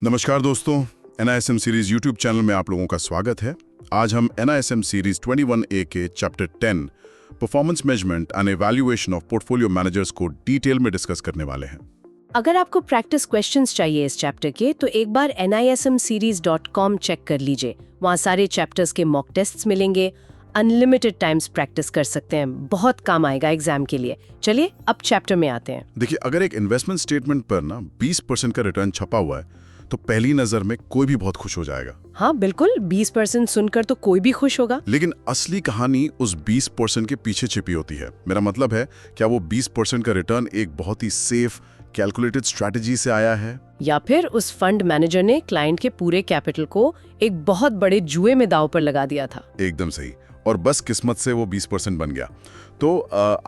नमस्कार दोस्तों, NISM series YouTube channel में आप लोगों का स्वागत है। आज हम NISM सीरीज 21A के chapter 10 performance measurement and evaluation of portfolio managers को डिटेल में डिस्कस करने वाले हैं। अगर आपको प्रैक्टिस क्वेश्चंस चाहिए इस चैप्टर के तो एक बार nismseries.com चेक कर लीजिए। वहाँ सारे चैप्टर्स के मॉक टेस्ट्स मिलेंगे। अनलिमिटेड टाइम्स प्रैक्टिस कर सकते हैं, बहुत काम आएगा एग्जाम के लिए। चलिए अब चैप्टर में आते हैं। देखिए, अगर एक इन्वेस्टमेंट स्टेटमेंट पर ना 20% का रिटर्न छपा हुआ है तो पहली नजर में कोई भी बहुत खुश हो जाएगा। हाँ बिल्कुल, 20% सुनकर तो कोई भी खुश होगा। लेकिन असली कहानी उस 20% के पीछे छिपी होती है। मेरा मतलब है, क्या वो 20% का रिटर्न एक बहुत ही सेफ कैलकुलेटेड स्ट्रैटेजी से आया है, या फिर उस फंड मैनेजर ने क्लाइंट के पूरे कैपिटल को एक बहुत बड़े जुए में दांव पर लगा दिया था। एकदम सही, और बस किस्मत से वो 20% बन गया। तो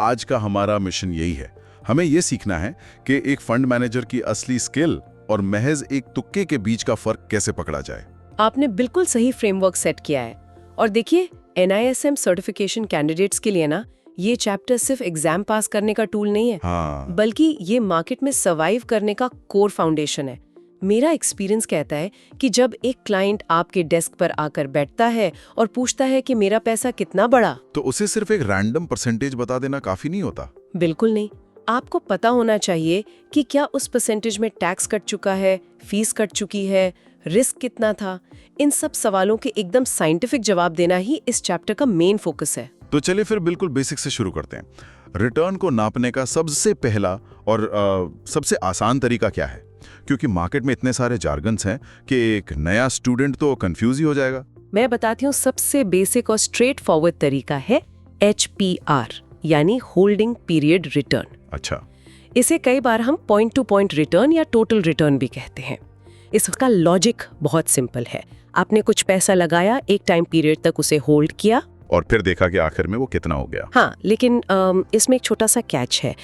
आज का हमारा मिशन यही है। हमें ये सीखना है कि एक फंड मैनेजर की असली स्किल और महज एक तुक्के के बीच का फर्क कैसे पकड़ा जाए। आपने बिल्कुल सही फ्रेमवर्क सेट किया है। और देखिए, NISM सर्टिफिकेशन कैंडिडेट्स के लिए ना ये चैप्टर सिर्फ एग्जाम पास करने का टूल नहीं है, हाँ। बल्कि ये मार्केट में सर्वाइव करने का कोर फाउंडेशन है। मेरा एक्सपीरियंस कहता है कि जब एक क्लाइंट आपके डेस्क पर आकर बैठता है और पूछता है कि मेरा पैसा कितना बढ़ा, तो उसे सिर्फ एक रैंडम परसेंटेज बता देना काफी नहीं होता। बिल्कुल नहीं। आपको पता होना चाहिए कि क्या उस परसेंटेज में टैक्स कट चुका है, फीस कट चुकी है, रिस्क कितना था। इन सब सवालों के एकदम साइंटिफिक जवाब देना ही इस चैप्टर का मेन फोकस है। तो चलिए फिर बिल्कुल बेसिक से शुरू करते हैं। रिटर्न को नापने का सबसे पहला और सबसे आसान तरीका क्या है? क्योंकि मार्केट में इतने सारे जार्गन्स हैं कि एक नया स्टूडेंट तो कंफ्यूज ही हो जाएगा। मैं बताती हूँ, सबसे बेसिक और स्ट्रेट फॉरवर्ड तरीका है HPR, यानी होल्डिंग पीरियड रिटर्न। अच्छा। इसे कई बार हम पॉइंट टू पॉइंट रिटर्न या टोटल रिटर्न भी कहते हैं। इसका लॉजिक बहुत सिंपल है। आपने कुछ पैसा लगाया, एक टाइम पीरियड तक उसे होल्ड किया और फिर देखा कि आखिर में वो कितना हो गया। हाँ, लेकिन इसमें एक छोटा सा कैच है।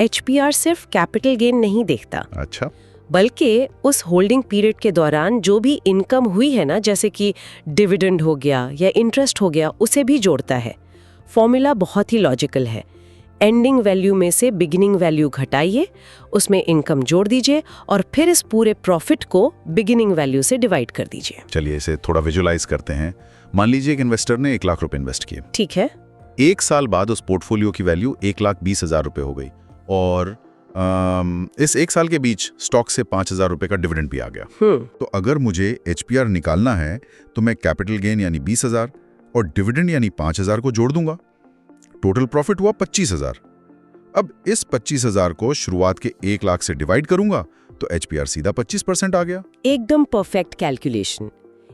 HPR सिर्फ कैपिटल गेन नहीं देखता। अच्छा। बल्कि उस होल्डिंग पीरियड के दौरान जो भी इनकम हुई है ना, जैसे कि डिविडेंड हो गया या इंटरेस्ट हो गया, उसे भी जोड़ता है। फॉर्मूला बहुत ही लॉजिकल है। एंडिंग वैल्यू में से बिगिनिंग वैल्यू घटाइए, उसमें इनकम जोड़ दीजिए और फिर इस पूरे प्रॉफिट को बिगिनिंग वैल्यू से डिवाइड कर दीजिए। चलिए इसे थोड़ा विजुअलाइज करते हैं। मान लीजिए एक इन्वेस्टर ने 1 लाख रुपए इन्वेस्ट किए। ठीक है। 1 साल बाद उस पोर्टफोलियो की वैल्यू 1,20,000 रुपए हो गई और इस 1 साल के बीच स्टॉक से 5,000 रुपए का डिविडेंड भी आ गया। तो अगर मुझे HPR निकालना है तो मैं कैपिटल गेन यानी 20,000 और डिविडेंड यानी 5,000 को जोड़ दूंगा। टोटल प्रॉफिट हुआ 25,000। अब इस 25,000 को शुरुआत के 1 लाख से डिवाइड करूंगा तो HPR सीधा 25% आ गया। एकदम परफेक्ट कैलकुलेशन।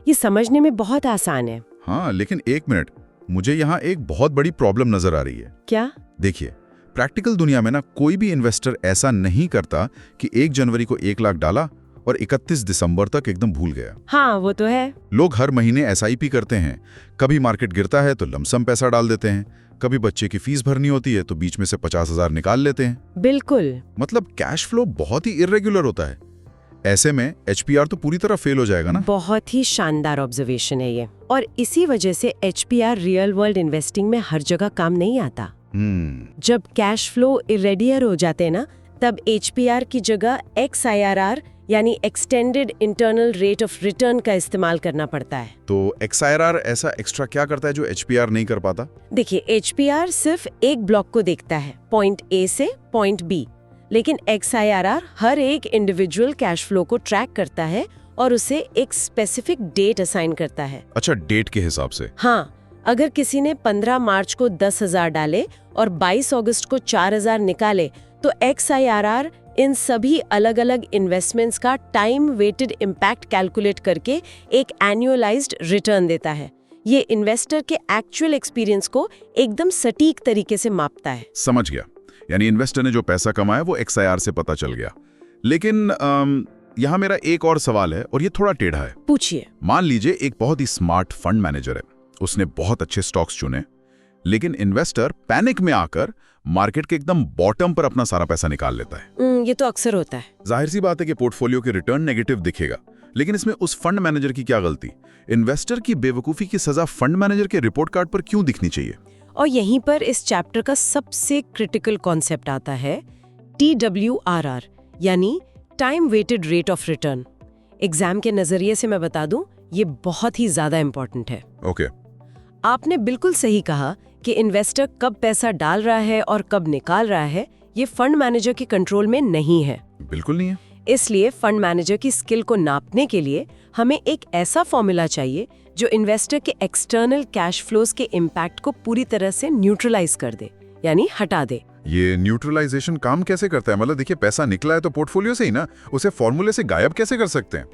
ये समझने में बहुत आसान है। हाँ, लेकिन एक मिनट, मुझे यहाँ एक बहुत बड़ी प्रॉब्लम नजर आ रही है। क्या? देखिए, प्रैक्टिकल दुनिया में ना कोई भी इन्वेस्टर ऐसा नहीं करता कि 1 जनवरी को 1 लाख डाला और 31 दिसंबर तक एकदम भूल गया। हाँ, वो तो है। लोग हर महीने SIP करते हैं। कभी मार्केट गिरता है तो लमसम पैसा डाल देते हैं, कभी बच्चे की फीस भरनी होती है तो बीच में से 50,000 निकाल लेते हैं। बिल्कुल। मतलब कैश फ्लो बहुत ही इर्रेगुलर होता है। ऐसे में HPR तो पूरी तरह फेल हो जाएगा ना। बहुत ही शानदार ऑब्जर्वेशन है ये। और इसी वजह से HPR रियल वर्ल्ड इन्वेस्टिंग में हर जगह काम नहीं आता। जब कैश फ्लो इरेडियर हो जाते हैं ना, तब HPR की जगह XIRR यानी extended internal rate of return का इस्तेमाल करना पड़ता है। तो XIRR ऐसा एक्स्ट्रा क्या करता है जो HPR नहीं कर पाता? देखिए, HPR सिर्फ एक ब्लॉक को देखता है, पॉइंट A से पॉइंट B, लेकिन XIRR हर एक इंडिविजुअल कैश फ्लो को ट्रैक करता है और उसे एक स्पेसिफिक डेट असाइन करता है। अच्छा, डेट के हिसाब से। हाँ, अगर किसी ने 15 मार्च को 10,000 डाले और 22 अगस्त को 4,000 निकाले तो XIRR इन सभी अलग अलग इन्वेस्टमेंट्स का टाइम वेटेड इम्पैक्ट कैलकुलेट करके एक एनुअलाइज्ड रिटर्न देता है। ये इन्वेस्टर के एक्चुअल एक्सपीरियंस को एकदम सटीक तरीके से मापता है। समझ गया। यानी इन्वेस्टर ने जो पैसा कमाया वो XIR से पता चल गया। लेकिन यहाँ मेरा एक और सवाल है और ये थोड़ा टेढ़ा है। पूछिए। मान लीजिए एक बहुत ही स्मार्ट फंड मैनेजर है, उसने बहुत अच्छे स्टॉक्स चुने, लेकिन इन्वेस्टर पैनिक में आकर मार्केट के एकदम बॉटम पर अपना सारा पैसा निकाल लेता है। ये तो अक्सर होता है। जाहिर सी बात है कि पोर्टफोलियो के रिटर्न नेगेटिव दिखेगा, लेकिन इसमें उस फंड मैनेजर की क्या गलती? इन्वेस्टर की बेवकूफी की सजा फंड मैनेजर के रिपोर्ट कार्ड पर क्यों दिखनी चाहिए? और यहीं पर इस चैप्टर का सबसे क्रिटिकल कॉन्सेप्ट आता है TWRR, यानी time weighted rate of return. Exam के नजरिए से मैं बता दूं, ये बहुत ही ज्यादा इम्पोर्टेंट है। ओके। आपने बिल्कुल सही कहा कि इन्वेस्टर कब पैसा डाल रहा है और कब निकाल रहा है, ये फंड मैनेजर के कंट्रोल में नहीं है। बिल्कुल नहीं है। इसलिए फंड मैनेजर की स्किल को नापने के लिए हमें एक ऐसा फॉर्मूला चाहिए जो इन्वेस्टर के एक्सटर्नल कैश फ्लोज के इम्पैक्ट को पूरी तरह से न्यूट्रलाइज कर दे, यानी हटा दे। ये न्यूट्रलाइजेशन काम कैसे करता है? मतलब देखिए, पैसा निकला है तो पोर्टफोलियो से ही ना, उसे फॉर्मूले से गायब कैसे कर सकते हैं?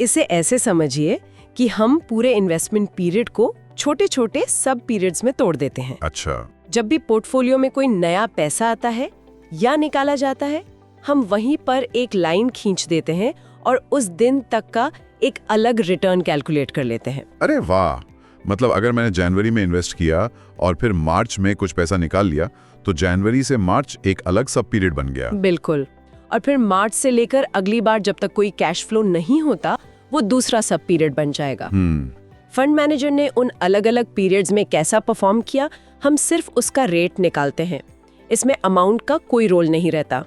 इसे ऐसे समझिए कि हम पूरे इन्वेस्टमेंट पीरियड को छोटे छोटे सब पीरियड्स में तोड़ देते हैं। अच्छा। जब भी पोर्टफोलियो में कोई नया पैसा आता है या निकाला जाता है, हम वहीं पर एक लाइन खींच देते हैं और उस दिन तक का एक अलग रिटर्न कैलकुलेट कर लेते हैं। अरे वाह! मतलब अगर मैंने जनवरी में इन्वेस्ट किया और फिर मार्च में कुछ पैसा निकाल लिया, तो जनवरी से मार्च एक अलग सब पीरियड बन गया। बिल्कुल। और फिर मार्च से लेकर अगली बार जब तक कोई कैश फ्लो नहीं होता, वो दूसरा सब पीरियड बन जाएगा। फंड मैनेजर ने उन अलग अलग पीरियड्स में कैसा परफॉर्म किया, हम सिर्फ उसका रेट निकालते हैं। इसमें अमाउंट का कोई रोल नहीं रहता।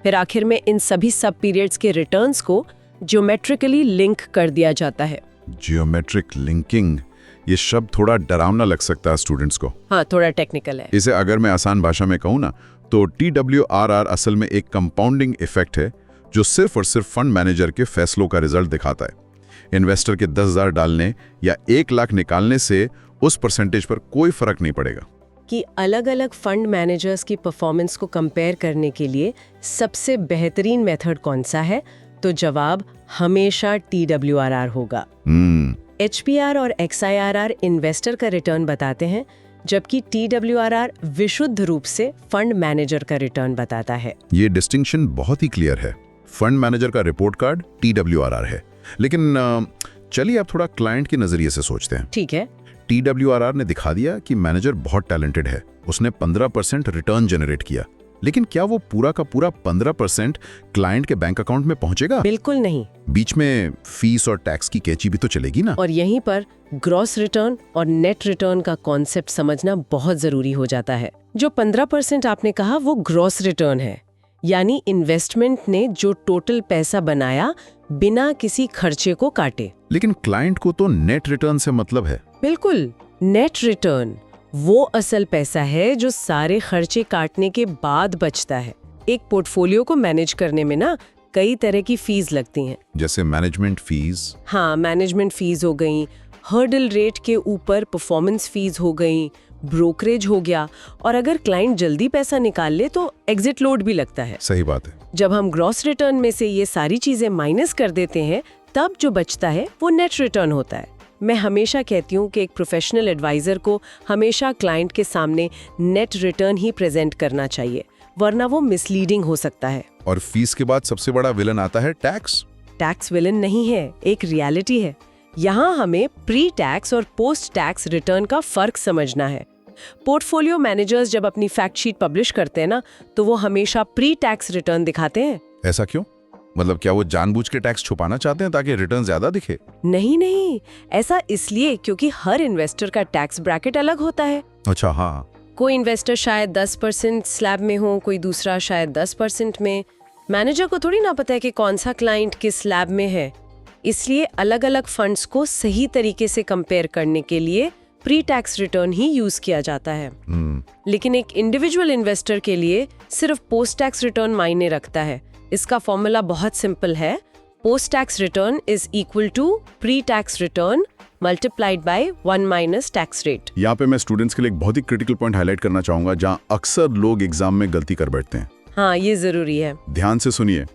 फिर आखिर में इन सभी सब पीरियड्स के रिटर्न्स को ज्योमेट्रिकली लिंक कर दिया जाता है। जियोमेट्रिक लिंकिंग, ये शब्द थोड़ा डरावना लग सकता है स्टूडेंट्स को। हाँ, थोड़ा टेक्निकल है। इसे अगर मैं आसान भाषा में कहूँ ना, तो TWRR असल में एक कंपाउंडिंग इफेक्ट है जो सिर्फ और सिर्फ फंड मैनेजर के फैसलों का रिजल्ट दिखाता है। इन्वेस्टर के 10,000 डालने या 1 लाख निकालने से उस परसेंटेज पर कोई फर्क नहीं पड़ेगा। कि अलग अलग फंड मैनेजर्स की परफॉर्मेंस को कंपेयर करने के लिए सबसे बेहतरीन मेथड कौन सा है, तो जवाब हमेशा TWRR होगा। HPR और XIRR इन्वेस्टर का रिटर्न बताते हैं, जबकि TWRR विशुद्ध रूप से फंड मैनेजर का रिटर्न बताता है। ये डिस्टिंक्शन बहुत ही क्लियर है। फंड मैनेजर का रिपोर्ट कार्ड TWRR है। लेकिन चलिए अब थोड़ा क्लाइंट के नजरिए से सोचते हैं। ठीक है। TWRR ने दिखा दिया कि मैनेजर बहुत टैलेंटेड है, उसने 15% रिटर्न जनरेट किया, लेकिन क्या वो पूरा का पूरा 15% क्लाइंट के बैंक अकाउंट में पहुंचेगा? बिल्कुल नहीं। बीच में फीस और टैक्स की कैची भी तो चलेगी ना। और यहीं पर ग्रॉस रिटर्न और नेट रिटर्न का कॉन्सेप्ट समझना बहुत जरूरी हो जाता है। जो 15% आपने कहा, वो ग्रॉस रिटर्न है, यानी इन्वेस्टमेंट ने जो टोटल पैसा बनाया बिना किसी खर्चे को काटे। लेकिन क्लाइंट को तो नेट रिटर्न से मतलब है। बिल्कुल। नेट रिटर्न वो असल पैसा है जो सारे खर्चे काटने के बाद बचता है। एक पोर्टफोलियो को मैनेज करने में ना कई तरह की फीस लगती हैं। जैसे मैनेजमेंट फीस। हाँ, मैनेजमेंट फीस हो गई, हर्डल रेट के ऊपर परफॉर्मेंस फीस हो गई, ब्रोकरेज हो गया, और अगर क्लाइंट जल्दी पैसा निकाल ले तो एग्जिट लोड भी लगता है। सही बात है। जब हम ग्रॉस रिटर्न में से ये सारी चीजें माइनस कर देते हैं, तब जो बचता है वो नेट रिटर्न होता है। मैं हमेशा कहती हूँ कि एक प्रोफेशनल एडवाइजर को हमेशा क्लाइंट के सामने नेट रिटर्न ही प्रेजेंट करना चाहिए, वरना वो मिसलीडिंग हो सकता है। और फीस के बाद सबसे बड़ा विलन आता है टैक्स। टैक्स विलन नहीं है, एक रियलिटी है। यहाँ हमें प्री टैक्स और पोस्ट टैक्स रिटर्न का फर्क समझना है। पोर्टफोलियो मैनेजर्स जब अपनी फैक्ट शीट पब्लिश करते हैं ना, तो वो हमेशा प्री टैक्स रिटर्न दिखाते हैं। ऐसा क्यों? मतलब क्या वो जानबूझ के टैक्स छुपाना चाहते हैं ताकि रिटर्न ज्यादा दिखे? नहीं, ऐसा इसलिए क्योंकि हर इन्वेस्टर का टैक्स ब्रैकेट अलग होता है। अच्छा, हाँ। कोई इन्वेस्टर शायद 10% स्लैब में हो, कोई दूसरा शायद 10% में। मैनेजर को थोड़ी ना पता है कि कौन सा क्लाइंट किस स्लैब में है। इसलिए अलग अलग फंड्स को सही तरीके से कंपेयर करने के लिए प्री टैक्स रिटर्न ही यूज किया जाता है। लेकिन एक इंडिविजुअल इन्वेस्टर के लिए सिर्फ पोस्ट टैक्स रिटर्न मायने रखता है। इसका फॉर्मूला बहुत सिंपल है। Post tax return is equal to pre tax return multiplied by 1 minus tax rate. यहाँ पे मैं स्टूडेंट्स के लिए एक बहुत ही क्रिटिकल पॉइंट हाईलाइट करना चाहूंगा, जहाँ अक्सर लोग एग्जाम में गलती कर बैठते हैं। हाँ, ये जरूरी है। ध्यान से सुनिए।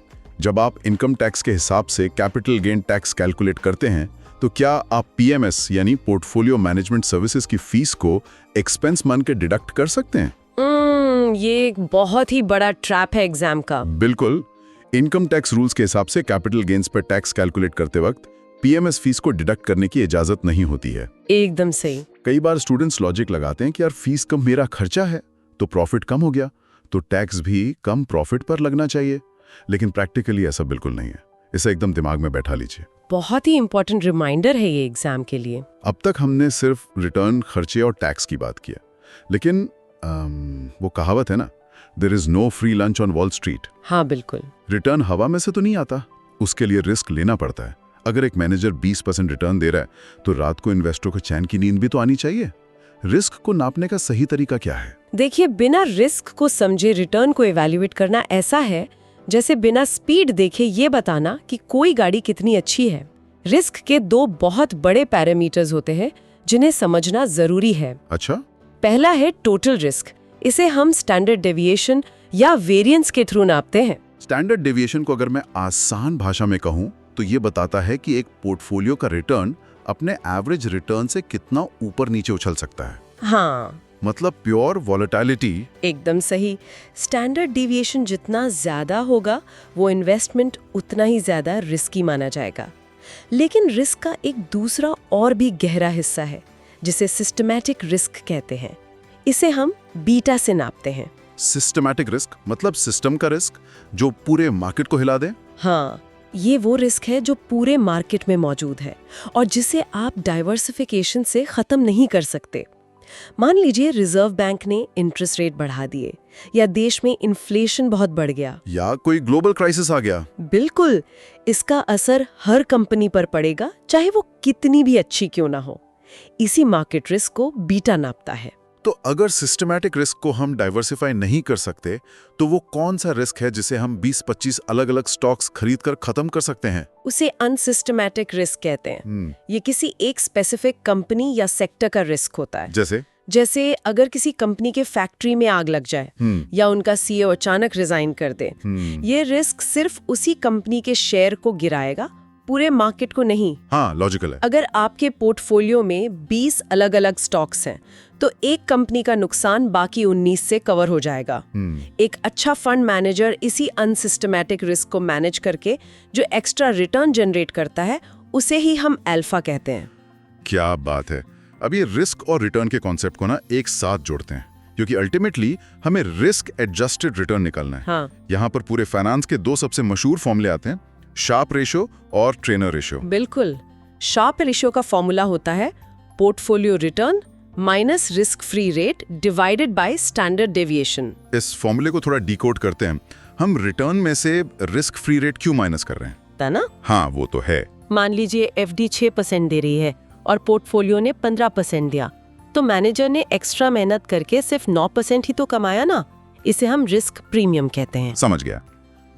जब आप इनकम टैक्स के हिसाब से कैपिटल गेन टैक्स कैलकुलेट करते हैं, तो क्या आप PMS यानी पोर्टफोलियो मैनेजमेंट सर्विसेज की फीस को एक्सपेंस मान के डिडक्ट कर सकते हैं? ये एक बहुत ही बड़ा ट्रैप है एग्जाम का। बिल्कुल। इनकम टैक्स रूल्स के हिसाब से कैपिटल गेन्स पर टैक्स कैलकुलेट करते वक्त PMS फीस को डिडक्ट करने की इजाजत नहीं होती है। एकदम सही। कई बार स्टूडेंट्स लॉजिक लगाते हैं कि यार फीस कम मेरा खर्चा है तो प्रॉफिट कम हो गया, तो टैक्स भी कम प्रॉफिट पर लगना चाहिए। लेकिन प्रैक्टिकली ऐसा बिल्कुल नहीं है। इसे एकदम दिमाग में बैठा लीजिए। बहुत ही इंपॉर्टेंट रिमाइंडर है ये एग्जाम के लिए। अब तक हमने सिर्फ रिटर्न, खर्चे और टैक्स की बात की है, लेकिन वो कहावत है ना, there is no free lunch on Wall Street. हाँ, बिल्कुल। रिटर्न हवा में से तो नहीं आता, उसके लिए रिस्क लेना पड़ता है। अगर एक मैनेजर 20% रिटर्न दे रहा है तो रात को इन्वेस्टर को चैन की नींद भी तो आनी चाहिए। रिस्क को नापने का सही तरीका क्या है? देखिए, बिना रिस्क को समझे रिटर्न को इवैल्यूएट करना ऐसा है जैसे बिना स्पीड देखे ये बताना कि कोई गाड़ी कितनी अच्छी है। रिस्क के दो बहुत बड़े पैरामीटर्स होते हैं जिन्हें समझना जरूरी है। अच्छा, पहला है टोटल रिस्क। इसे हम स्टैंडर्ड डेविएशन या वेरिएंस के थ्रू नापते हैं। स्टैंडर्ड डेविएशन को अगर मैं आसान भाषा में कहूं तो ये बताता है कि एक पोर्टफोलियो का रिटर्न अपने एवरेज रिटर्न से कितना ऊपर नीचे उछल सकता है। हाँ, मतलब प्योर वॉलेटिलिटी। एकदम सही। स्टैंडर्ड डेविएशन जितना ज्यादा होगा वो इन्वेस्टमेंट उतना ही ज्यादा रिस्की माना जाएगा। लेकिन रिस्क का एक दूसरा और भी गहरा हिस्सा है जिसे सिस्टमैटिक रिस्क कहते हैं। इसे हम बीटा से नापते हैं। सिस्टमैटिक रिस्क मतलब सिस्टम का रिस्क जो पूरे मार्केट को हिला दे। हाँ, ये वो रिस्क है जो पूरे मार्केट में मौजूद है और जिसे आप डाइवर्सिफिकेशन से खत्म नहीं कर सकते। मान लीजिए रिजर्व बैंक ने इंटरेस्ट रेट बढ़ा दिए, या देश में इन्फ्लेशन बहुत बढ़ गया, या कोई ग्लोबल क्राइसिस आ गया। बिल्कुल, इसका असर हर कंपनी पर पड़ेगा, चाहे वो कितनी भी अच्छी क्यों ना हो। इसी मार्केट रिस्क को बीटा नापता है। तो अगर सिस्टमैटिक रिस्क को हम डाइवर्सिफाई नहीं कर सकते तो वो कौन सा रिस्क है जिसे हम 20-25 अलग-अलग स्टॉक्स खरीदकर खत्म कर सकते हैं? उसे अनसिस्टमैटिक रिस्क कहते हैं। ये किसी एक स्पेसिफिक कंपनी या सेक्टर का रिस्क होता है। जैसे अगर किसी कंपनी के फैक्ट्री में आग लग जाए या उनका सीईओ अचानक रिजाइन कर दे, ये रिस्क सिर्फ उसी कंपनी के शेयर को गिराएगा, पूरे मार्केट को नहीं। हाँ, लॉजिकल है। अगर आपके पोर्टफोलियो में 20 अलग-अलग स्टॉक्स हैं, तो एक कंपनी का नुकसान बाकी 19 से कवर हो जाएगा। एक अच्छा फंड मैनेजर इसी अनसिस्टमैटिक रिस्क को मैनेज करके जो एक्स्ट्रा रिटर्न जनरेट करता है, उसे ही हम अल्फा कहते हैं। क्या बात है। अब ये रिस्क और रिटर्न के कॉन्सेप्ट को ना एक साथ जोड़ते हैं, क्योंकि अल्टीमेटली हमें रिस्क एडजस्टेड रिटर्न निकालना है। हाँ। यहाँ पर पूरे फाइनेंस के दो सबसे मशहूर फॉर्मूले आते हैं, शार्प रेशियो और ट्रेनर रेशियो। बिल्कुल। शार्प रेशियो का फॉर्मूला होता है portfolio return minus risk free rate divided by standard deviation. इस फॉर्मूले को थोड़ा डिकोड करते हैं। हम रिटर्न में से रिस्क फ्री रेट क्यों माइनस कर रहे हैं? था ना? हाँ, वो तो है। मान लीजिए एफडी 6% दे रही है और पोर्टफोलियो ने 15% दिया, तो मैनेजर ने एक्स्ट्रा मेहनत करके सिर्फ 9% ही तो कमाया ना। इसे हम रिस्क प्रीमियम कहते हैं। समझ गया।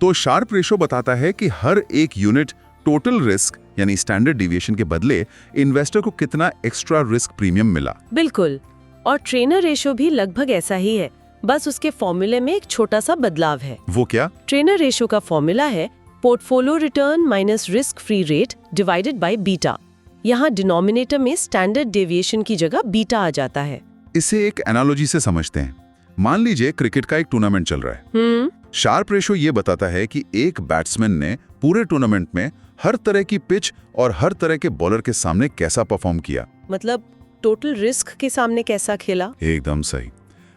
तो शार्प रेशियो बताता है कि हर एक यूनिट टोटल रिस्क यानी स्टैंडर्ड डिविएशन के बदले इन्वेस्टर को कितना एक्स्ट्रा रिस्क प्रीमियम मिला। बिल्कुल। और ट्रेनर रेशियो भी लगभग ऐसा ही है, बस उसके फॉर्मूले में एक छोटा सा बदलाव है। वो क्या? ट्रेनर रेशियो का फॉर्मूला है portfolio return minus risk free rate divided by beta. यहाँ डिनोमिनेटर में स्टैंडर्ड डेविएशन की जगह बीटा आ जाता है। इसे एक एनालॉजी से समझते हैं। मान लीजिए क्रिकेट का एक टूर्नामेंट चल रहा है। शार्प रेशियो ये बताता है कि एक बैट्समैन ने पूरे टूर्नामेंट में हर तरह की पिच और हर तरह के बॉलर के सामने कैसा परफॉर्म किया। मतलब टोटल रिस्क के सामने कैसा खेला। एकदम सही।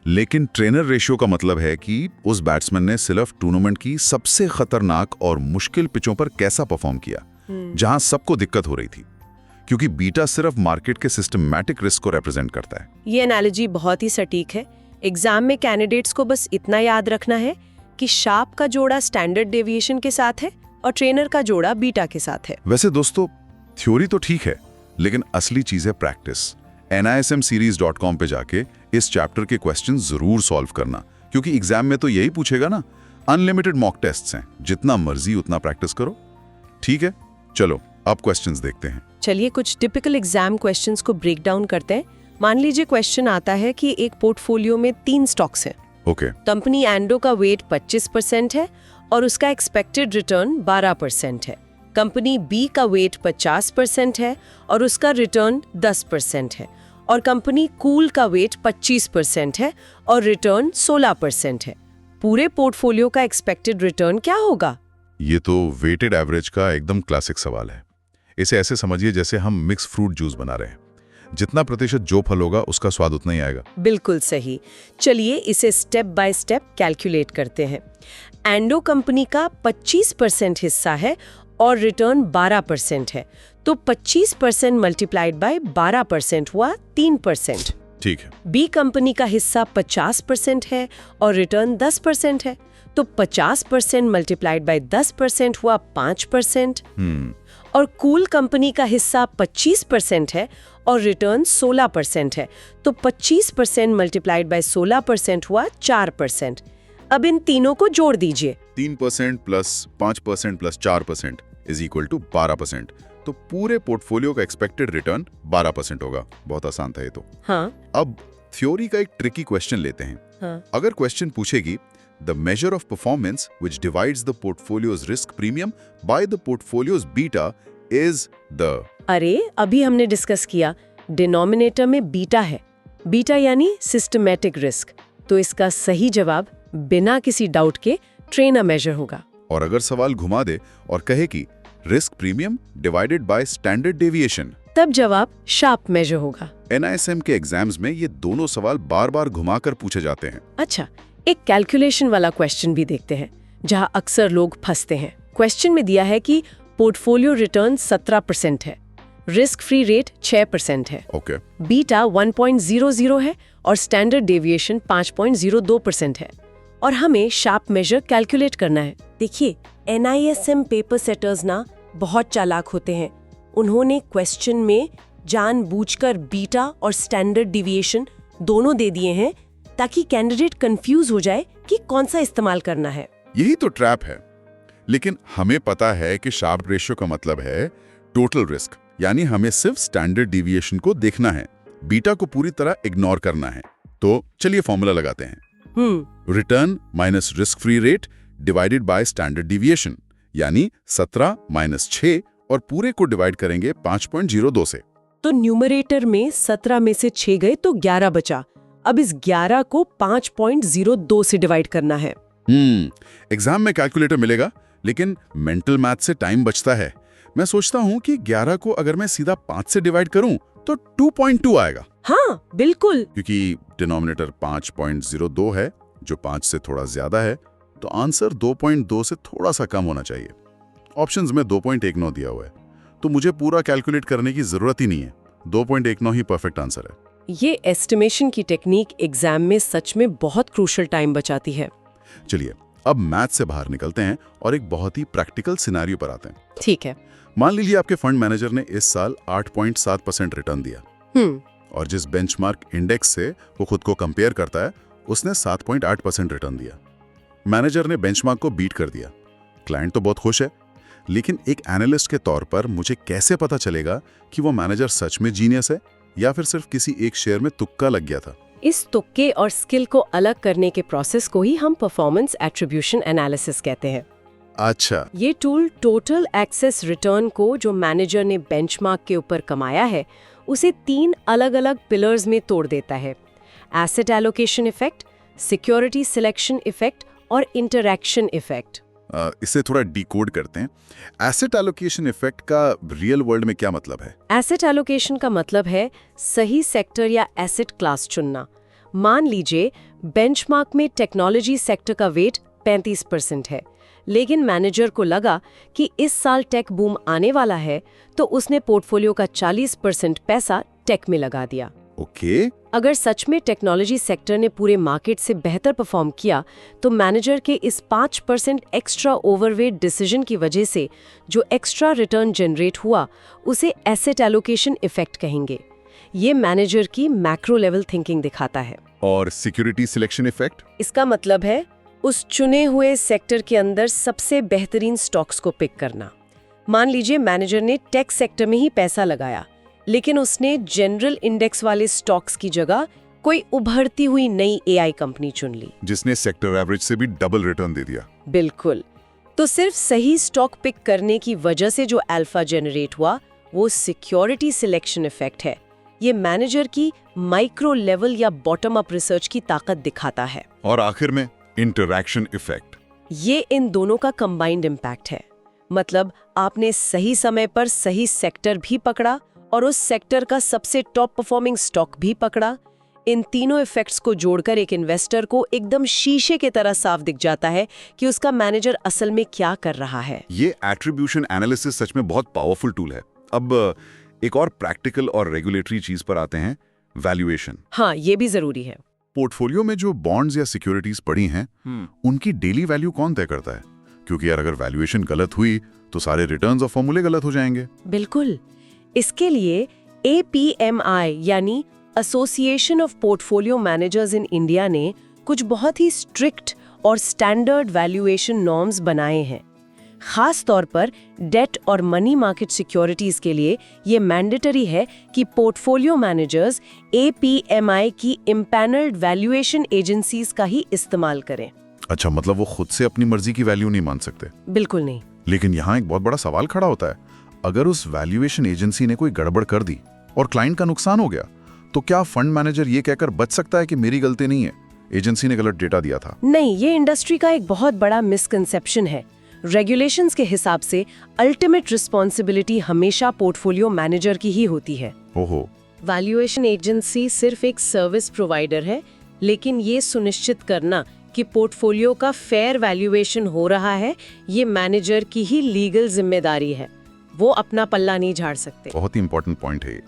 लेकिन ट्रेनर रेशियो का मतलब है कि उस बैट्समैन ने सिर्फ टूर्नामेंट की सबसे खतरनाक और मुश्किल पिचों पर कैसा परफॉर्म किया, जहां सबको दिक्कत हो रही थी, क्योंकि बीटा सिर्फ मार्केट के सिस्टमैटिक रिस्क को रिप्रेजेंट करता है। ये एनालॉजी बहुत ही सटीक है। एग्जाम में कैंडिडेट्स को बस इतना याद रखना है कि शार्प का जोड़ा स्टैंडर्ड डेविएशन के साथ है और ट्रेनर का जोड़ा बीटा के साथ है। वैसे दोस्तों, थ्योरी तो ठीक है, लेकिन असली चीज है प्रैक्टिस। nismseries.com पे जाके इस चैप्टर के क्वेश्चन जरूर सॉल्व करना, क्योंकि एग्जाम में तो यही पूछेगा ना। अनलिमिटेड मॉक टेस्ट्स हैं, जितना मर्जी उतना प्रैक्टिस करो। ठीक है, चलो अब क्वेश्चंस देखते हैं। चलिए कुछ टिपिकल एग्जाम क्वेश्चंस को ब्रेक डाउन करते हैं। मान लीजिए क्वेश्चन आता है कि एक पोर्टफोलियो में 3 स्टॉक्स हैं। ओके। कंपनी एंडो का वेट 25% है और उसका एक्सपेक्टेड रिटर्न 12% है। कंपनी बी का वेट 50% है और उसका रिटर्न 10% है। और कंपनी कूल का वेट 25% है और रिटर्न 16% है। पूरे पोर्टफोलियो का एक्सपेक्टेड रिटर्न क्या होगा? ये तो वेटेड एवरेज का एकदम क्लासिक सवाल है। इसे ऐसे समझिए जैसे हम मिक्स फ्रूट जूस बना रहे हैं। जितना प्रतिशत जो फल होगा उसका स्वाद उतना ही आएगा। बिल्कुल सही। चलिए इसे स्टेप बाय स्टेप कैलकुलेट करते हैं। एंडो कंपनी का 25% हिस्सा है और रिटर्न 12% है, तो 25% मल्टीप्लाइड बाय 12% हुआ 3%। ठीक है। बी कंपनी का हिस्सा 50% है और रिटर्न 10% है, तो 50% मल्टीप्लाइड बाय 10% हुआ 5%। और कूल कंपनी का हिस्सा 25% है और रिटर्न 16% है, तो 25% मल्टीप्लाइड बाय 16% हुआ 4%। अब इन तीनों को जोड़ दीजिए। 3% plus 5% plus 4% is equal to 12%। तो पूरे पोर्टफोलियो का एक्सपेक्टेड रिटर्न 12% होगा। बहुत आसान था ये तो। हाँ। अब थ्योरी का एक ट्रिकी क्वेश्चन लेते हैं। हाँ। अगर क्वेश्चन पूछेगी the measure of performance which divides the portfolio's risk premium by the portfolio's beta is the. अरे अभी हमने डिस्कस किया डिनोमिनेटर में बीटा है, बीटा यानी सिस्टमैटिक रिस्क, तो इसका सही जवाब बिना किसी डाउट के ट्रेनर मेजर होगा। और अगर सवाल घुमा दे और कहे कि risk premium divided by standard deviation, तब जवाब शार्प मेजर होगा। NISM के एग्जाम्स में ये दोनों सवाल बार बार घुमाकर पूछे जाते हैं। अच्छा, एक कैलकुलेशन वाला क्वेश्चन भी देखते हैं जहां अक्सर लोग फंसते हैं। क्वेश्चन में दिया है कि पोर्टफोलियो रिटर्न 17% है, रिस्क फ्री रेट 6% है, ओके। बीटा 1.00 है और स्टैंडर्ड डेविएशन 5.02% है, और हमें शार्प मेजर कैलकुलेट करना है। देखिए, NISM पेपर सेटर्स ना बहुत चालाक होते हैं। उन्होंने क्वेश्चन में जानबूझकर बीटा और स्टैंडर्ड डेविएशन दोनों दे दिए हैं ताकि कैंडिडेट कंफ्यूज हो जाए कि कौन सा इस्तेमाल करना है। यही तो ट्रैप है। लेकिन हमें पता है कि शार्प रेशियो का मतलब है टोटल रिस्क, यानी हमें सिर्फ स्टैंडर्ड डेविएशन को देखना है, बीटा को पूरी तरह इग्नोर करना है। तो चलिए फॉर्मूला लगाते हैं। Return minus risk free rate divided by standard deviation, यानी 17 माइनस 6 और पूरे को डिवाइड करेंगे 5.02 से। तो न्यूमरेटर में 17 में से 6 गए तो 11 बचा। अब इस 11 को 5.02 से डिवाइड करना है। एग्जाम में कैलकुलेटर मिलेगा, लेकिन मेंटल मैथ से टाइम बचता है। मैं सोचता हूँ कि 11 को अगर मैं सीधा 5 से डिवाइड करूँ तो 2.2 आएगा। हाँ बिल्कुल, क्योंकि डिनोमिनेटर 5.02 है जो 5 से थोड़ा ज्यादा है, तो आंसर 2.2 से थोड़ा सा कम होना चाहिए। ऑप्शंस में 2.19 दिया हुआ है, तो मुझे पूरा कैलकुलेट करने की जरूरत ही नहीं है। 2.19 ही परफेक्ट आंसर है। ये एस्टिमेशन की टेक्निक एग्जाम में सच में बहुत क्रूशियल टाइम बचाती है। चलिए अब मैथ से बाहर निकलते हैं और एक बहुत ही प्रैक्टिकल सिनेरियो पर आते हैं। ठीक है। मान लीजिए आपके फंड मैनेजर ने इस साल 8.7% रिटर्न दिया और जिस बेंचमार्क इंडेक्स से वो खुद को कंपेयर करता है उसने 7.8% रिटर्न दिया। मैनेजर ने बेंचमार्क को बीट कर दिया। क्लाइंट तो बहुत खुश है, लेकिन एक एनालिस्ट के तौर पर मुझे कैसे पता चलेगा कि वो मैनेजर सच में जीनियस है या फिर सिर्फ किसी एक शेयर में तुक्का लग गया था? इस तुक्के और स्किल को अलग करने के प्रोसेस को ही हम परफॉर्मेंस एट्रीब्यूशन एनालिसिस कहते हैं। अच्छा, ये टूल टोटल एक्सेस रिटर्न को जो मैनेजर ने बेंचमार्क के ऊपर कमाया है उसे 3 अलग-अलग पिलर्स में तोड़ देता है। Asset allocation effect, security selection effect और इंटरैक्शन इफेक्ट। इसे थोड़ा डिकोड करते हैं। एसेट एलोकेशन इफेक्ट का रियल वर्ल्ड में क्या मतलब है? एसेट एलोकेशन का मतलब है सही सेक्टर या एसेट क्लास चुनना। मान लीजिए बेंचमार्क में टेक्नोलॉजी सेक्टर का वेट 35% है, लेकिन मैनेजर को लगा कि इस साल टेक बूम आने वाला है, तो उसने पोर्टफोलियो का 40% पैसा टेक में लगा दिया। ओके। अगर सच में टेक्नोलॉजी सेक्टर ने पूरे मार्केट से बेहतर परफॉर्म किया, तो मैनेजर के इस 5% एक्स्ट्रा ओवरवेट डिसीजन की वजह से जो एक्स्ट्रा रिटर्न जनरेट हुआ उसे एसेट एलोकेशन इफेक्ट कहेंगे। ये मैनेजर की मैक्रो लेवल थिंकिंग दिखाता है। और सिक्योरिटी सिलेक्शन इफेक्ट? इसका मतलब है उस चुने हुए सेक्टर के अंदर सबसे बेहतरीन स्टॉक्स को पिक करना। मान लीजिए मैनेजर ने टेक सेक्टर में ही पैसा लगाया, लेकिन उसने जनरल इंडेक्स वाले स्टॉक्स की जगह कोई उभरती हुई नई एआई कंपनी चुन ली जिसने सेक्टर एवरेज से भी डबल रिटर्न दे दिया। बिल्कुल। तो सिर्फ सही स्टॉक पिक करने की वजह से जो अल्फा जनरेट हुआ वो सिक्योरिटी सिलेक्शन इफेक्ट है। ये मैनेजर की माइक्रो लेवल या बॉटम अप रिसर्च की ताकत दिखाता है। और आखिर में इंटरैक्शन इफेक्ट। ये इन दोनों का कंबाइंड इम्पैक्ट है। मतलब आपने सही समय पर सही सेक्टर भी पकड़ा और उस सेक्टर का सबसे टॉप परफॉर्मिंग स्टॉक भी पकड़ा। इन तीनों इफेक्ट्स को जोड़कर एक इन्वेस्टर को एकदम शीशे की तरह साफ दिख जाता है कि उसका मैनेजर असल में क्या कर रहा है। ये एट्रीब्यूशन एनालिसिस सच में बहुत पावरफुल टूल है। अब एक और प्रैक्टिकल और रेगुलेटरी चीज पर आते हैं, वैल्यूएशन। हाँ, ये भी जरूरी है। पोर्टफोलियो में जो बॉन्ड्स या सिक्योरिटीज पड़ी हैं, उनकी डेली वैल्यू कौन तय करता है? क्योंकि यार अगर वैल्यूएशन गलत हुई तो सारे रिटर्न्स और फॉर्मूले गलत हो जाएंगे। बिल्कुल। इसके लिए APMI यानी association of portfolio managers in India ने कुछ बहुत ही स्ट्रिक्ट और स्टैंडर्ड वैल्यूएशन नॉर्म्स बनाए हैं। खास तौर पर डेट और मनी मार्केट सिक्योरिटीज के लिए ये मैंडेटरी है कि पोर्टफोलियो मैनेजर्स APMI की इम्पैनल्ड वैल्यूएशन एजेंसीज का ही इस्तेमाल करें। अच्छा, मतलब वो खुद से अपनी मर्जी की वैल्यू नहीं मान सकते? बिल्कुल नहीं। लेकिन यहाँ एक बहुत बड़ा सवाल खड़ा होता है, अगर उस वैल्यूएशन एजेंसी ने कोई गड़बड़ कर दी और क्लाइंट का नुकसान हो गया, तो क्या फंड मैनेजर ये कहकर बच सकता है कि मेरी गलती नहीं है, एजेंसी ने गलत डेटा दिया था? नहीं, ये इंडस्ट्री का एक बहुत बड़ा मिसकंसेप्शन है। रेगुलेशंस के हिसाब से अल्टीमेट रिस्पॉन्सिबिलिटी हमेशा पोर्टफोलियो मैनेजर की ही होती है। ओहो। वैल्यूएशन एजेंसी सिर्फ एक सर्विस प्रोवाइडर है, लेकिन ये सुनिश्चित करना कि पोर्टफोलियो का फेयर वैल्यूएशन हो रहा है, ये मैनेजर की ही लीगल जिम्मेदारी है। वो अपना पल्ला नहीं झाड़ सकते। बहुत ही इंपॉर्टेंट पॉइंट है ये।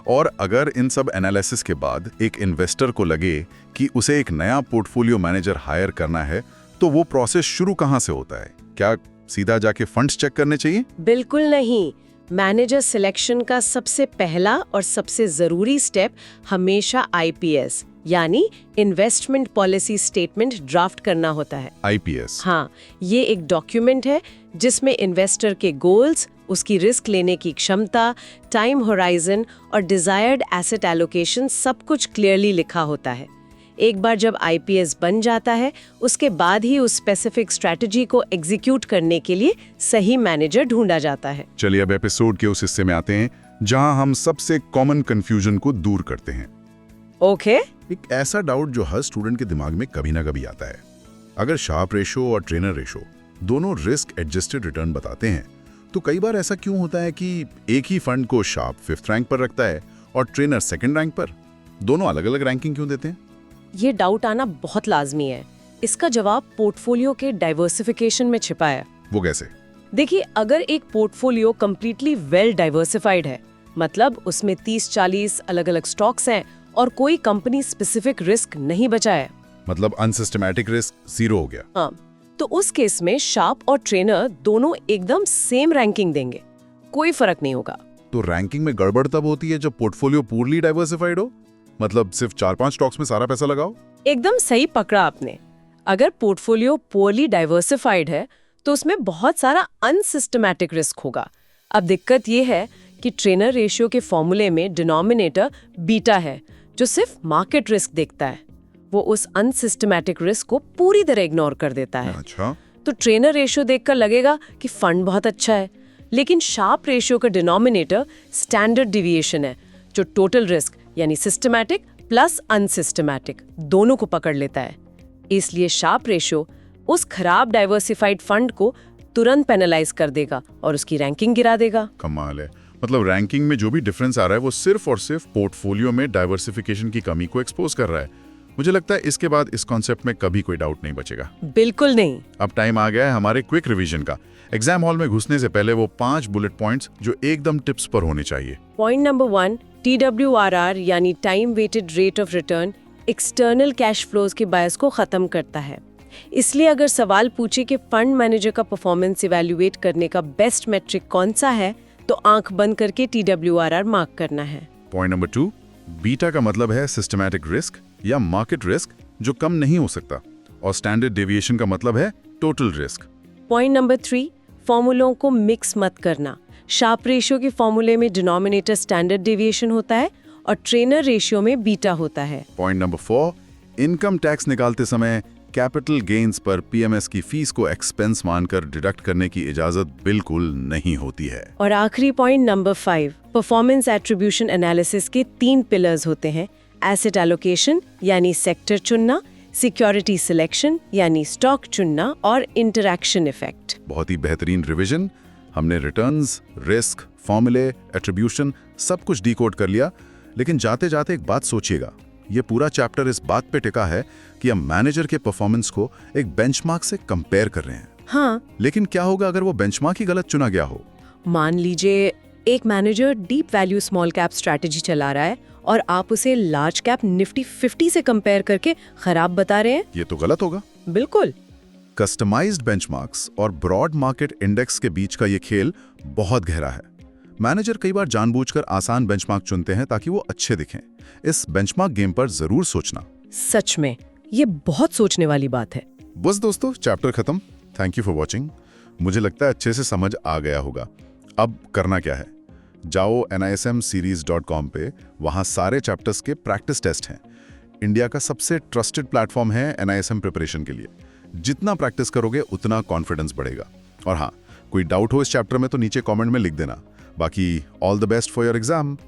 और अगर इन सब एनालिसिस के बाद एक इन्वेस्टर को लगे कि उसे एक नया पोर्टफोलियो मैनेजर हायर करना है, तो वो प्रोसेस शुरू कहाँ से होता है? क्या सीधा जाके फंड्स चेक करने चाहिए? बिल्कुल नहीं। मैनेजर सिलेक्शन का सबसे पहला और सबसे जरूरी स्टेप हमेशा IPS यानी इन्वेस्टमेंट पॉलिसी स्टेटमेंट ड्राफ्ट करना होता है। IPS? हाँ, ये एक डॉक्यूमेंट है जिसमें इन्वेस्टर के गोल्स, उसकी रिस्क लेने की क्षमता, टाइम होराइजन और डिजायर्ड एसेट एलोकेशन सब कुछ क्लियरली लिखा होता है। एक बार जब IPS बन जाता है, उसके बाद ही उस स्पेसिफिक स्ट्रैटेजी को एग्जीक्यूट करने के लिए सही मैनेजर ढूंढा जाता है। चलिए अब एपिसोड के उस हिस्से में आते हैं जहां हम सबसे कॉमन कंफ्यूजन को दूर करते हैं। ओके। एक ऐसा डाउट जो हर स्टूडेंट के दिमाग में कभी ना कभी आता है। अगर शार्प रेशो और ट्रेनर रेशो दोनों रिस्क एडजस्टेड रिटर्न बताते हैं, तो कई बार ऐसा क्यों होता है कि एक ही फंड को शार्प 5th रैंक पर रखता है और ट्रेनर 2nd रैंक पर? दोनों अलग अलग रैंकिंग क्यों देते हैं? ये डाउट आना बहुत लाजमी है। इसका जवाब पोर्टफोलियो के डाइवर्सिफिकेशन में छिपा है। वो कैसे? देखिए, अगर एक पोर्टफोलियो कंप्लीटली वेल डाइवर्सिफाइड है, मतलब उसमें 30-40 अलग अलग स्टॉक्स हैं और कोई कंपनी स्पेसिफिक रिस्क नहीं बचा है, मतलब अनसिस्टमैटिक रिस्क 0 हो गया। हाँ, तो उस केस में शार्प और ट्रेनर दोनों एकदम सेम रैंकिंग देंगे, कोई फर्क नहीं होगा। तो रैंकिंग में गड़बड़ तब होती है जब पोर्टफोलियो पूर्ली डाइवर्सिफाइड हो, मतलब सिर्फ 4-5 स्टॉक्स में सारा पैसा लगाओ। एकदम सही पकड़ा आपने। अगर पोर्टफोलियो पोरली डाइवर्सिफाइड है तो उसमें बहुत सारा अनसिस्टमैटिक रिस्क होगा। अब दिक्कत ये है कि ट्रेनर रेशियो के फॉर्मूले में डिनोमिनेटर बीटा है, जो सिर्फ मार्केट रिस्क देखता है। वो उस अनसिस्टमैटिक रिस्क को पूरी तरह इग्नोर कर देता है। अच्छा। तो ट्रेनर रेशियो देखकर लगेगा कि फंड बहुत अच्छा है, लेकिन शार्प रेशियो का डिनोमिनेटर स्टैंडर्ड डिविएशन है, जो टोटल रिस्क यानी सिस्टमैटिक प्लस अनसिस्टमैटिक दोनों को पकड़ लेता है। इसलिए शार्प रेशियो उस खराब डाइवर्सिफाइड फंड को तुरंत पेनलाइज कर देगा और उसकी रैंकिंग गिरा देगा। कमाल है। मतलब रैंकिंग में जो भी डिफरेंस आ रहा है वो सिर्फ और सिर्फ पोर्टफोलियो में डाइवर्सिफिकेशन की कमी को एक्सपोज कर रहा है। मुझे लगता है इसके बाद इस कॉन्सेप्ट में कभी कोई डाउट नहीं बचेगा। बिल्कुल नहीं। अब टाइम आ गया है हमारे क्विक रिवीजन का। एग्जाम हॉल में घुसने से पहले वो 5 बुलेट पॉइंट्स जो एकदम टिप्स पर होने चाहिए। पॉइंट नंबर 1, TWRR यानी time weighted rate of return external cash flows के बायस को खत्म करता है। इसलिए अगर सवाल पूछे कि फंड मैनेजर का परफॉर्मेंस इवैल्यूएट करने का बेस्ट मेट्रिक कौन सा है, तो आंख बंद करके TWRR मार्क करना है। पॉइंट नंबर 2, बीटा का मतलब है सिस्टमैटिक रिस्क या मार्केट रिस्क जो कम नहीं हो सकता, और स्टैंडर्ड डेविएशन का मतलब है टोटल रिस्क। पॉइंट नंबर 3, फॉर्मूलों को मिक्स मत करना। शार्प रेशियो के फॉर्मूले में डिनोमिनेटर स्टैंडर्ड डेविएशन होता है और ट्रेनर रेशियो में बीटा होता है। पॉइंट नंबर 4, इनकम टैक्स निकालते समय कैपिटल गेन्स पर PMS की फीस को एक्सपेंस मानकर डिडक्ट करने की इजाजत बिल्कुल नहीं होती है। और आखिरी point number 5, performance attribution analysis के 3 पिलर्स होते हैं। एसेट एलोकेशन यानी सेक्टर चुनना, सिक्योरिटी सिलेक्शन यानी स्टॉक चुनना, और इंटरैक्शन इफेक्ट। बहुत ही बेहतरीन रिवीजन। हमने रिटर्न्स, रिस्क, फॉर्मूले, एट्रीब्यूशन सब कुछ डिकोड कर लिया। लेकिन जाते जाते एक बात सोचिएगा, ये पूरा चैप्टर इस बात पे टिका है कि हम मैनेजर के परफॉर्मेंस को एक बेंचमार्क से कंपेयर कर रहे हैं। हाँ, लेकिन क्या होगा अगर वो बेंचमार्क ही गलत चुना गया हो? मान लीजिए एक manager deep value small cap strategy चला रहा है और आप उसे लार्ज कैप निफ्टी 50 से कंपेयर करके खराब बता रहे हैं। ये तो गलत होगा। बिल्कुल। कस्टमाइज्ड बेंचमार्क्स और ब्रॉड मार्केट इंडेक्स के बीच का ये खेल बहुत गहरा है। मैनेजर कई बार जानबूझकर आसान बेंचमार्क चुनते हैं ताकि वो अच्छे दिखें। इस बेंचमार्क गेम पर जरूर सोचना। सच में ये बहुत सोचने वाली बात है। बस दोस्तों, चैप्टर खत्म। Thank you for watching. मुझे लगता है अच्छे से समझ आ गया होगा। अब करना क्या है, जाओ nismseries.com पे, वहाँ सारे चैप्टर्स के प्रैक्टिस टेस्ट हैं। इंडिया का सबसे ट्रस्टेड प्लेटफॉर्म है NISM प्रिपरेशन के लिए। जितना प्रैक्टिस करोगे उतना कॉन्फिडेंस बढ़ेगा। और हाँ, कोई डाउट हो इस चैप्टर में तो नीचे कमेंट में लिख देना। बाकी all the best for your exam.